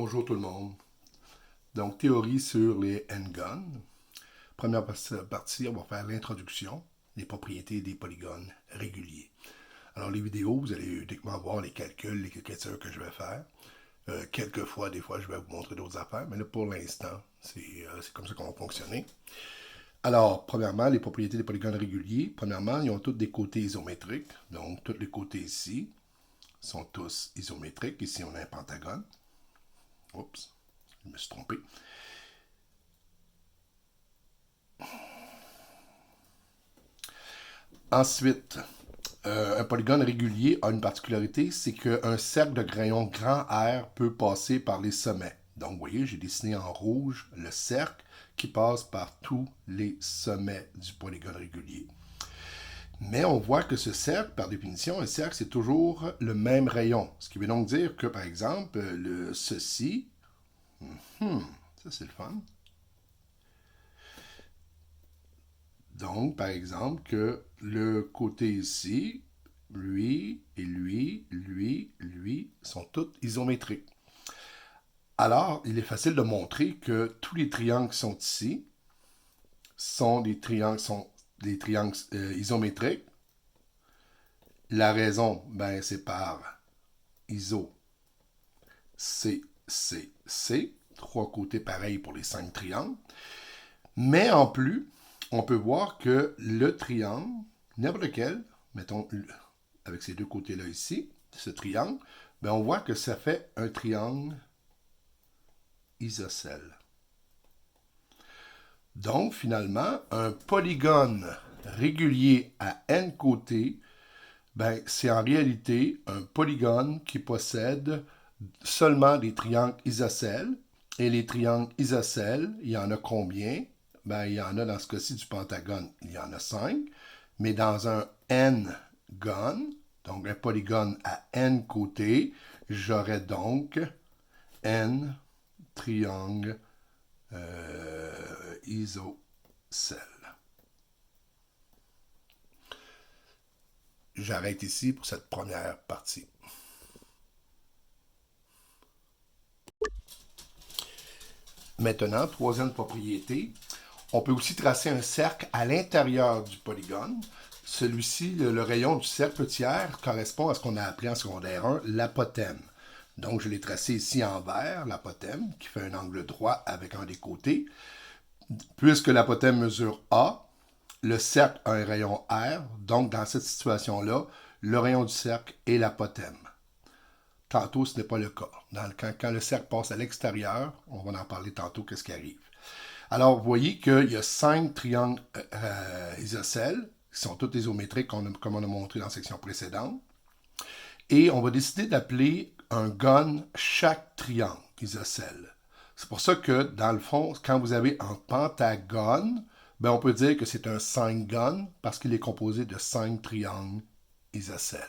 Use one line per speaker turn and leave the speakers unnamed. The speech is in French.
Bonjour tout le monde. Donc, théorie sur les n-gon. Première partie, on va faire l'introduction, les propriétés des polygones réguliers. Alors, les vidéos, vous allez uniquement voir les calculs, les calculatures que je vais faire. Quelquefois, des fois, je vais vous montrer d'autres affaires, mais là, pour l'instant, c'est comme ça qu'on va fonctionner. Alors, premièrement, les propriétés des polygones réguliers. Premièrement, ils ont tous des côtés isométriques. Donc, tous les côtés ici sont tous isométriques. Ici, on a un pentagone. Oups, je me suis trompé. Ensuite, un polygone régulier a une particularité, c'est qu'un cercle de crayon grand R peut passer par les sommets. Donc, vous voyez, j'ai dessiné en rouge le cercle qui passe par tous les sommets du polygone régulier. Mais on voit que ce cercle, par définition, un cercle, c'est toujours le même rayon. Ce qui veut donc dire que, par exemple, ceci, ça c'est le fun. Donc, par exemple, que le côté ici, lui et lui sont tous isométriques. Alors, il est facile de montrer que tous les triangles qui sont ici sont des triangles, isométriques. La raison, ben, c'est par iso C, C, C. Trois côtés pareils pour les 5 triangles. Mais en plus, on peut voir que le triangle, n'importe lequel, mettons avec ces deux côtés-là ici, ce triangle, ben on voit que ça fait un triangle isocèle. Donc, finalement, un polygone régulier à n côtés, ben, c'est en réalité un polygone qui possède seulement des triangles isocèles. Et les triangles isocèles, il y en a combien? Ben, il y en a dans ce cas-ci du pentagone, il y en a 5. Mais dans un n-gone, donc un polygone à n côtés, j'aurais donc n triangles isocèles. J'arrête ici pour cette première partie. Maintenant, troisième propriété, on peut aussi tracer un cercle à l'intérieur du polygone. Celui-ci, le rayon du cercle tiers, correspond à ce qu'on a appelé en secondaire 1 l'apothème. Donc, je l'ai tracé ici en vert, l'apothème, qui fait un angle droit avec un des côtés. Puisque l'apothème mesure A, le cercle a un rayon R, donc dans cette situation-là, le rayon du cercle est l'apothème. Tantôt, ce n'est pas le cas. Quand le cercle passe à l'extérieur, on va en parler tantôt, qu'est-ce qui arrive. Alors, vous voyez qu'il y a 5 triangles isocèles, qui sont tous isométriques, comme on a montré dans la section précédente. Et on va décider d'appeler un gone chaque triangle isocèle. C'est pour ça que, dans le fond, quand vous avez un pentagone, ben on peut dire que c'est un 5-gone parce qu'il est composé de 5 triangles isocèles.